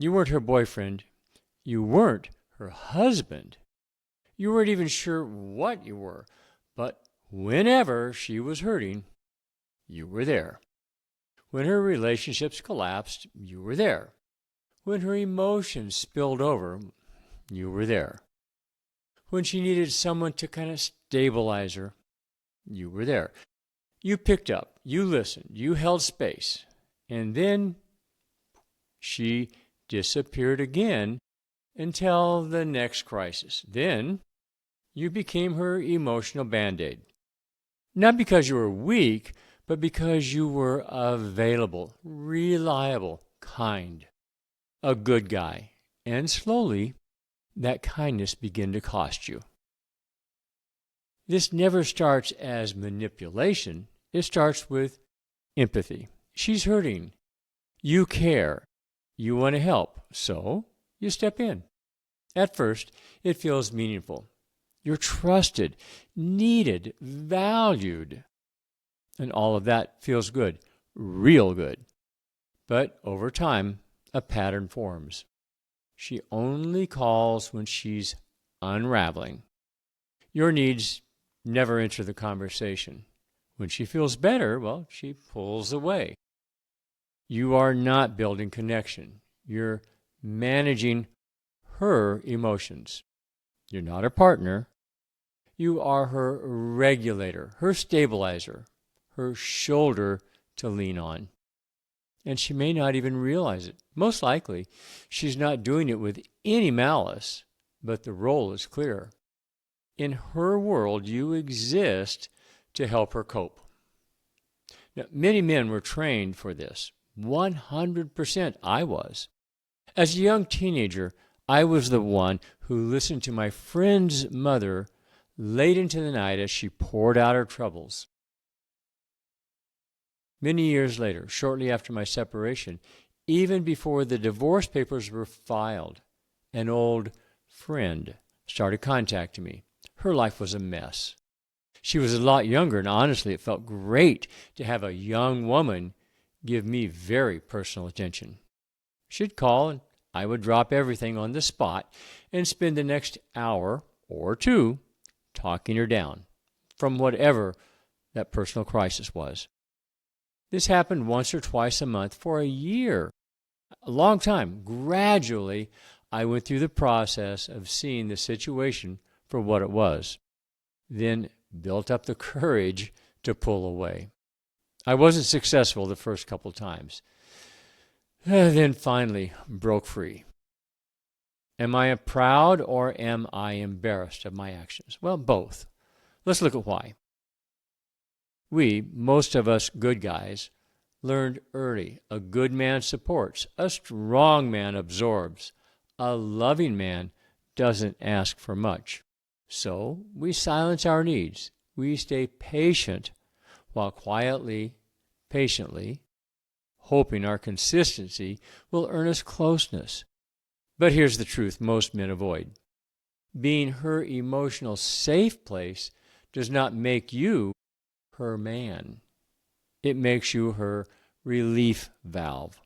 You weren't her boyfriend. You weren't her husband. You weren't even sure what you were. But whenever she was hurting, you were there. When her relationships collapsed, you were there. When her emotions spilled over, you were there. When she needed someone to kind of stabilize her, you were there. You picked up, you listened, you held space, and then she disappeared again until the next crisis. Then you became her emotional band-aid. Not because you were weak, but because you were available, reliable, kind, a good guy. And slowly, that kindness began to cost you. This never starts as manipulation. It starts with empathy. She's hurting. You care. You want to help. So you step in. At first, it feels meaningful. You're trusted, needed, valued. And all of that feels good, real good. But over time, a pattern forms. She only calls when she's unraveling. Your needs never enter the conversation. When she feels better, well, she pulls away. You are not building connection. You're managing her emotions. You're not her partner. You are her regulator, her stabilizer, her shoulder to lean on. And she may not even realize it. Most likely, she's not doing it with any malice, but the role is clear. In her world, you exist to help her cope. Now, many men were trained for this. 100% I was. As a young teenager, I was the one who listened to my friend's mother late into the night as she poured out her troubles. Many years later, shortly after my separation, even before the divorce papers were filed, an old friend started contacting me. Her life was a mess. She was a lot younger, and honestly, it felt great to have a young woman give me very personal attention. She'd call, and I would drop everything on the spot and spend the next hour or two talking her down from whatever that personal crisis was. This happened once or twice a month for a year, a long time. Gradually, I went through the process of seeing the situation for what it was, then built up the courage to pull away. I wasn't successful the first couple times, then finally broke free. Am I proud or am I embarrassed of my actions? Well, both. Let's look at why. Most of us good guys, learned early. A good man supports. A strong man absorbs. A loving man doesn't ask for much. So we silence our needs. We stay patient while quietly, patiently, hoping our consistency will earn us closeness. But here's the truth most men avoid. Being her emotional safe place does not make you her man. It makes you her relief valve.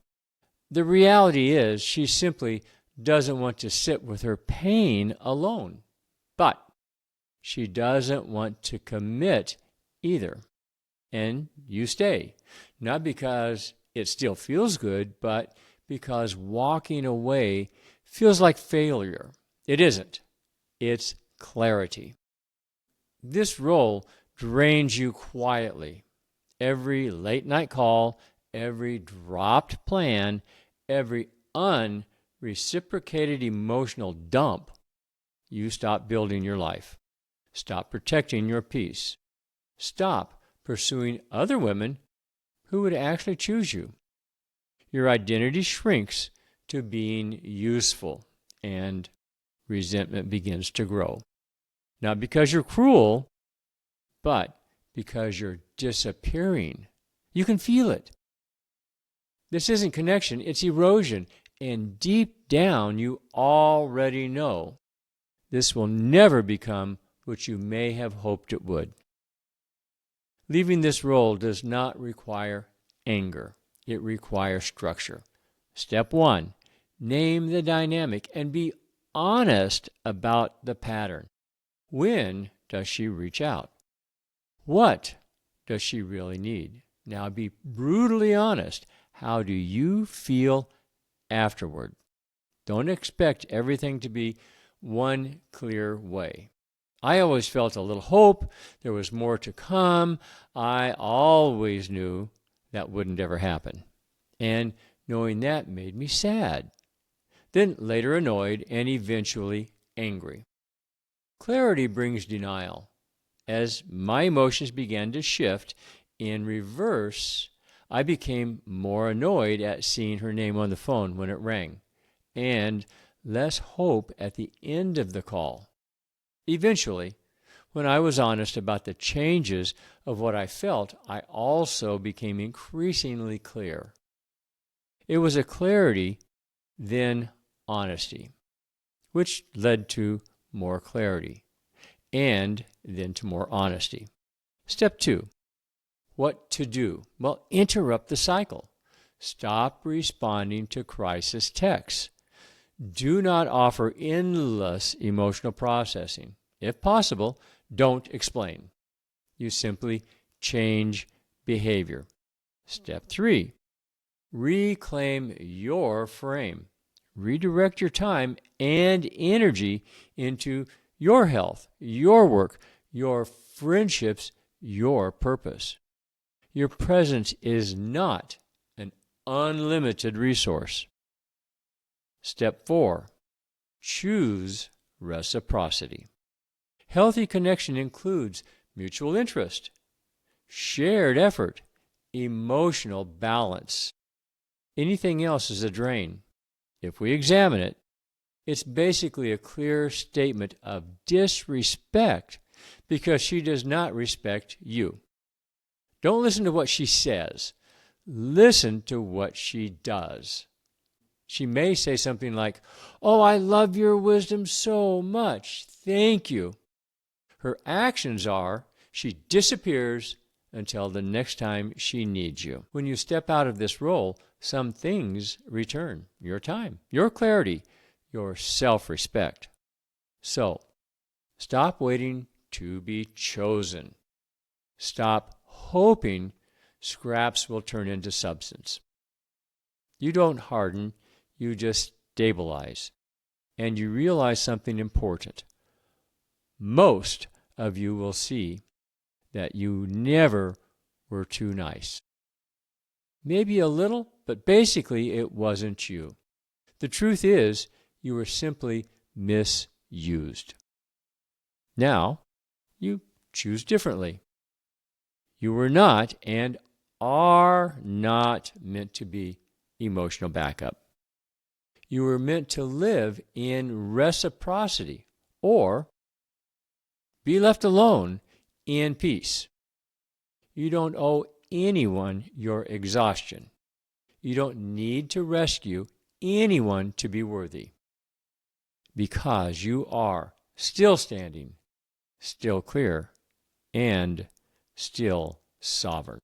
The reality is she simply doesn't want to sit with her pain alone. But she doesn't want to commit either. And you stay. Not because it still feels good, but because walking away feels like failure. It isn't. It's clarity. This role drains you quietly. Every late night call, every dropped plan, every unreciprocated emotional dump, you stop building your life. Stop protecting your peace. Stop pursuing other women who would actually choose you. Your identity shrinks to being useful, and resentment begins to grow. Not because you're cruel, but because you're disappearing. You can feel it. This isn't connection, it's erosion. And deep down, you already know this will never become what you may have hoped it would. Leaving this role does not require anger. It requires structure. Step 1, Name the dynamic and be honest about the pattern. When does she reach out? What does she really need? Now be brutally honest. How do you feel afterward? Don't expect everything to be one clear way. I always felt a little hope. There was more to come. I always knew that wouldn't ever happen. And knowing that made me sad. Then later annoyed and eventually angry. Clarity brings denial. As my emotions began to shift in reverse, I became more annoyed at seeing her name on the phone when it rang, and less hope at the end of the call. Eventually, when I was honest about the changes of what I felt, I also became increasingly clear. It was a clarity, then honesty, which led to more clarity, and then to more honesty. Step 2. What to do? Well, interrupt the cycle. Stop responding to crisis texts. Do not offer endless emotional processing. If possible, don't explain. You simply change behavior. Step 3. Reclaim your frame. Redirect your time and energy into your health, your work, your friendships, your purpose. Your presence is not an unlimited resource. Step 4. Choose reciprocity. Healthy connection includes mutual interest, shared effort, emotional balance. Anything else is a drain. If we examine it, it's basically a clear statement of disrespect because she does not respect you. Don't listen to what she says. Listen to what she does. She may say something like, "Oh, I love your wisdom so much. Thank you." Her actions are, she disappears until the next time she needs you. When you step out of this role, some things return. Your time, your clarity, your self-respect. So, stop waiting to be chosen. Stop hoping scraps will turn into substance. You don't harden, you just stabilize. And you realize something important. Most of you will see that you never were too nice. Maybe a little, but basically it wasn't you. The truth is, you were simply misused. Now, you choose differently. You were not and are not meant to be emotional backup. You were meant to live in reciprocity or be left alone in peace. You don't owe anyone your exhaustion. You don't need to rescue anyone to be worthy, because you are still standing, still clear, and still sovereign.